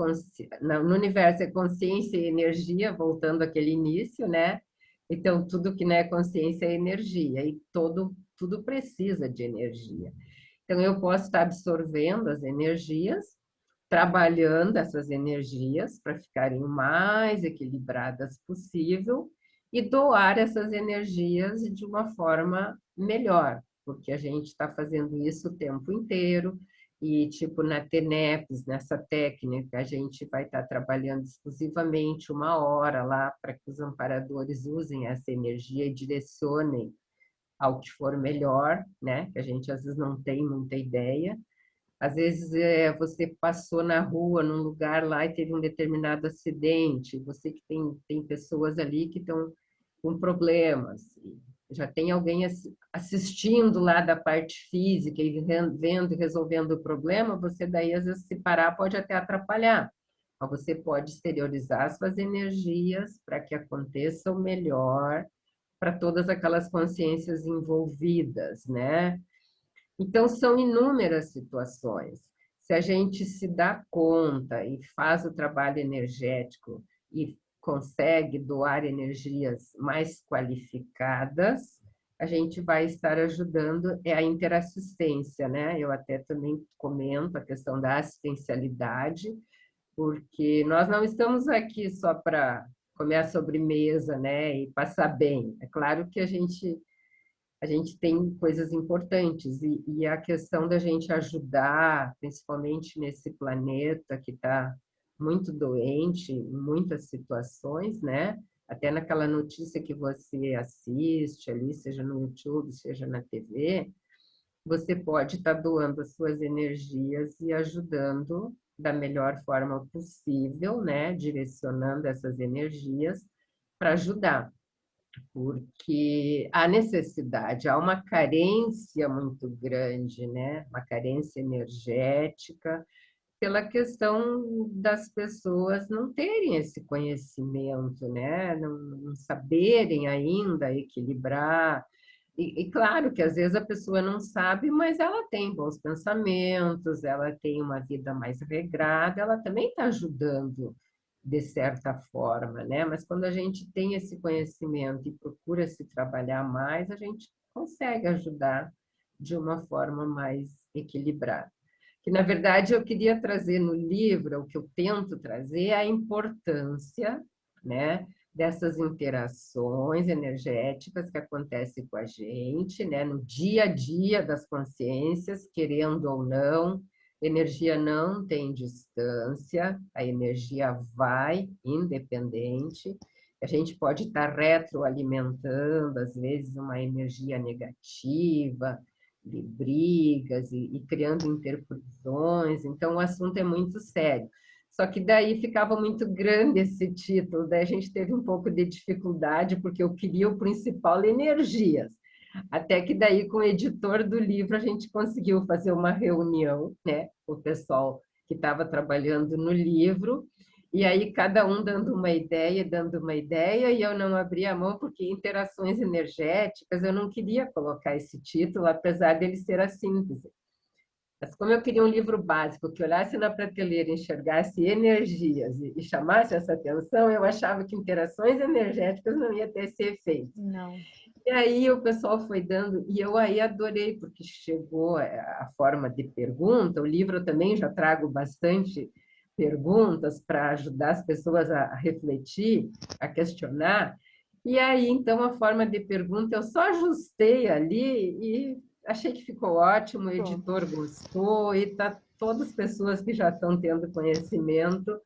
no universo é consciência e energia, voltando àquele início, né? Então, tudo que não é consciência é energia e tudo precisa de energia. Então, eu posso estar absorvendo as energias, trabalhando essas energias para ficarem o mais equilibradas possível e doar essas energias de uma forma melhor, porque a gente está fazendo isso o tempo inteiro e, tipo, na TENEPS, nessa técnica, a gente vai estar trabalhando exclusivamente 1 hora lá para que os amparadores usem essa energia e direcionem ao que for melhor, né? Que a gente às vezes não tem muita ideia. Às vezes você passou na rua, num lugar lá e teve um determinado acidente, você que tem pessoas ali que estão com problemas, já tem alguém assistindo lá da parte física e vendo e resolvendo o problema, você daí às vezes se parar pode até atrapalhar. Mas você pode exteriorizar suas energias para que aconteça o melhor para todas aquelas consciências envolvidas, né? Então, são inúmeras situações. Se a gente se dá conta e faz o trabalho energético e consegue doar energias mais qualificadas, a gente vai estar ajudando a interassistência, né? Eu até também comento a questão da assistencialidade, porque nós não estamos aqui só para comer a sobremesa, né, e passar bem. É claro que a gente tem coisas importantes e a questão da gente ajudar, principalmente nesse planeta que está muito doente em muitas situações, né? Até naquela notícia que você assiste ali, seja no YouTube, seja na TV, você pode estar doando as suas energias e ajudando da melhor forma possível, né? Direcionando essas energias para ajudar, porque há necessidade, há uma carência muito grande, né? Uma carência energética, pela questão das pessoas não terem esse conhecimento, né? Não saberem ainda equilibrar. E claro que às vezes a pessoa não sabe, mas ela tem bons pensamentos, ela tem uma vida mais regrada, ela também está ajudando de certa forma, né? Mas quando a gente tem esse conhecimento e procura se trabalhar mais, a gente consegue ajudar de uma forma mais equilibrada. Que, na verdade, eu queria trazer no livro, o que eu tento trazer, é a importância, né, dessas interações energéticas que acontecem com a gente, né, no dia a dia das consciências, querendo ou não, energia não tem distância, a energia vai independente. A gente pode estar retroalimentando, às vezes, uma energia negativa, de brigas e criando interrupções. Então, o assunto é muito sério. Só que daí ficava muito grande esse título, daí a gente teve um pouco de dificuldade, porque eu queria o principal energias. Até que daí, com o editor do livro, a gente conseguiu fazer uma reunião, né, com o pessoal que estava trabalhando no livro, e aí cada um dando uma ideia, e eu não abri a mão, porque interações energéticas, eu não queria colocar esse título, apesar dele ser a síntese. Mas como eu queria um livro básico que olhasse na prateleira, enxergasse energias e chamasse essa atenção, eu achava que interações energéticas não ia ter esse efeito. Não. E aí o pessoal foi dando, e eu aí adorei, porque chegou a forma de pergunta, o livro eu também já trago bastante perguntas para ajudar as pessoas a refletir, a questionar, e aí então a forma de pergunta eu só ajustei ali e achei que ficou ótimo, o Tô. editor gostou, e tá todas as pessoas que já estão tendo conhecimento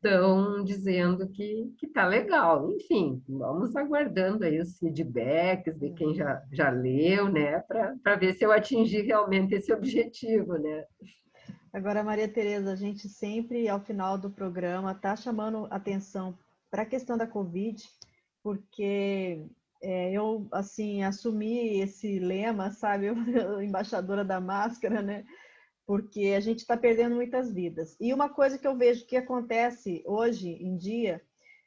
estão dizendo que tá legal. Enfim, vamos aguardando aí os feedbacks de quem já leu, né, para ver se eu atingi realmente esse objetivo, né? Agora, Maria Tereza, a gente sempre, ao final do programa, está chamando atenção para a questão da Covid, porque eu, assim, assumi esse lema, sabe? Eu, embaixadora da máscara, né? Porque a gente está perdendo muitas vidas. E uma coisa que eu vejo que acontece hoje em dia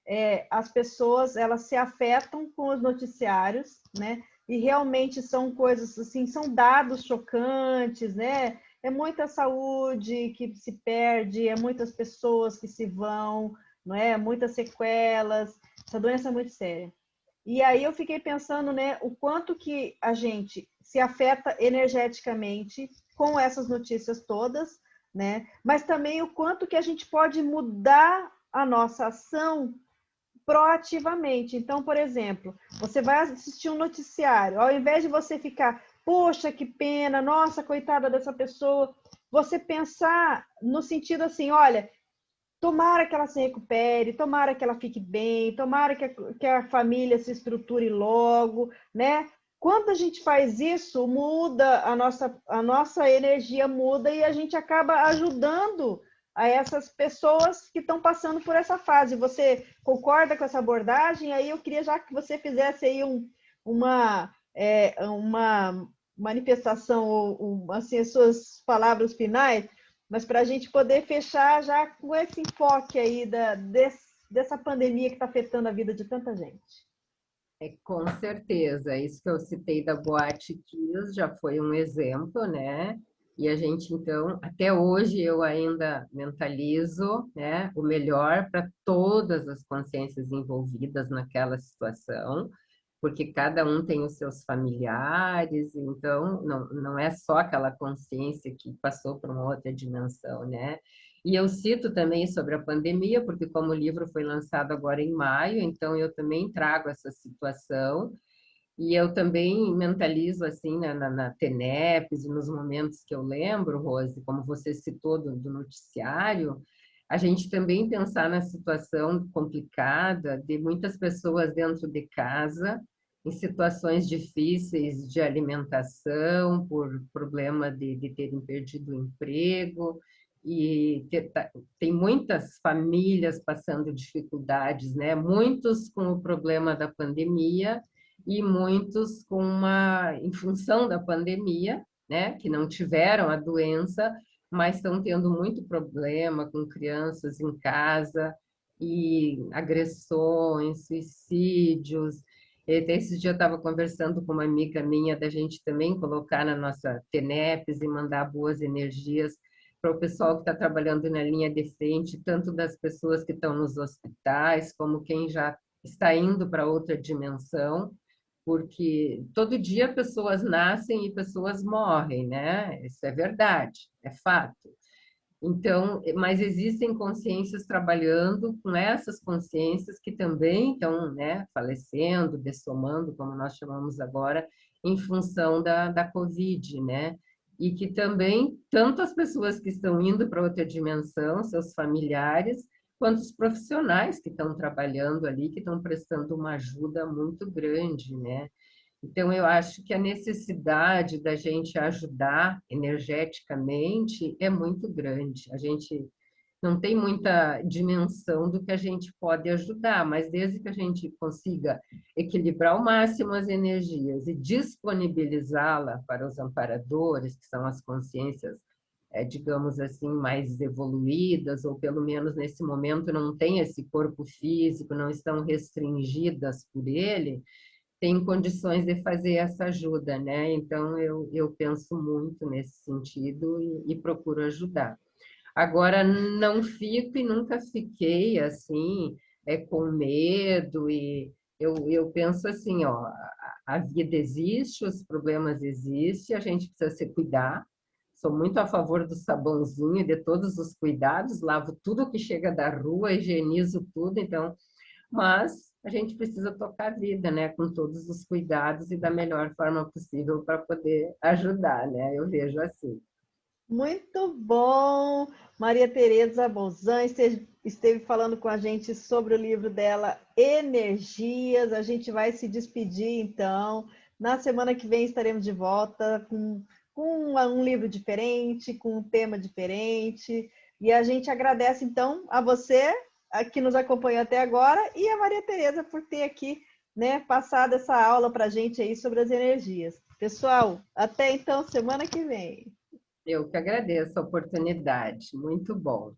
é as pessoas, elas se afetam com os noticiários, né? E realmente são coisas assim, são dados chocantes, né? É muita saúde que se perde, é muitas pessoas que se vão, não é? Muitas sequelas. Essa doença é muito séria. E aí eu fiquei pensando, né, o quanto que a gente se afeta energeticamente com essas notícias todas, né? Mas também o quanto que a gente pode mudar a nossa ação proativamente. Então, por exemplo, você vai assistir um noticiário, ao invés de você ficar, poxa, que pena, nossa, coitada dessa pessoa, você pensar no sentido assim, olha, tomara que ela se recupere, tomara que ela fique bem, tomara que a família se estruture logo, né? Quando a gente faz isso, muda a nossa energia muda e a gente acaba ajudando a essas pessoas que estão passando por essa fase. Você concorda com essa abordagem? Aí eu queria já que você fizesse aí uma manifestação, ou assim, as suas palavras finais, mas para a gente poder fechar já com esse enfoque aí dessa pandemia que está afetando a vida de tanta gente. Com certeza, isso que eu citei da Boate Kiss já foi um exemplo, né? E a gente, então, até hoje eu ainda mentalizo, né, o melhor para todas as consciências envolvidas naquela situação, porque cada um tem os seus familiares, então não é só aquela consciência que passou para uma outra dimensão, né? E eu cito também sobre a pandemia, porque como o livro foi lançado agora em maio, então eu também trago essa situação, e eu também mentalizo assim na TENEPS, e nos momentos que eu lembro, Rose, como você citou do noticiário, a gente também pensar na situação complicada de muitas pessoas dentro de casa, em situações difíceis de alimentação, por problema de terem perdido o emprego, e tem muitas famílias passando dificuldades, né? Muitos com o problema da pandemia e muitos em função da pandemia, né? Que não tiveram a doença, mas estão tendo muito problema com crianças em casa e agressões, suicídios. Até esse dia eu estava conversando com uma amiga minha da gente também colocar na nossa TENEPS e mandar boas energias para o pessoal que está trabalhando na linha de frente, tanto das pessoas que estão nos hospitais, como quem já está indo para outra dimensão, porque todo dia pessoas nascem e pessoas morrem, né? Isso é verdade, é fato. Então, mas existem consciências trabalhando com essas consciências que também estão, né, falecendo, dessomando, como nós chamamos agora, em função da Covid, né? E que também, tanto as pessoas que estão indo para outra dimensão, seus familiares, quanto os profissionais que estão trabalhando ali, que estão prestando uma ajuda muito grande, né? Então, eu acho que a necessidade da gente ajudar energeticamente é muito grande. A gente não tem muita dimensão do que a gente pode ajudar, mas desde que a gente consiga equilibrar ao máximo as energias e disponibilizá-la para os amparadores, que são as consciências, digamos assim, mais evoluídas, ou pelo menos nesse momento não têm esse corpo físico, não estão restringidas por ele, tem condições de fazer essa ajuda, né? Então, eu penso muito nesse sentido e procuro ajudar. Agora, não fico e nunca fiquei assim, com medo, e eu penso assim, ó, a vida existe, os problemas existem, a gente precisa se cuidar. Sou muito a favor do sabãozinho e de todos os cuidados, lavo tudo que chega da rua, higienizo tudo, então, mas a gente precisa tocar a vida, né, com todos os cuidados e da melhor forma possível para poder ajudar, né? Eu vejo assim. Muito bom! Maria Tereza Bolzan esteve falando com a gente sobre o livro dela, Energias. A gente vai se despedir, então. Na semana que vem estaremos de volta com um livro diferente, com um tema diferente. E a gente agradece, então, a você que nos acompanhou até agora e a Maria Tereza por ter aqui, né, passado essa aula para a gente aí sobre as energias. Pessoal, até então, semana que vem. Eu que agradeço a oportunidade. Muito bom.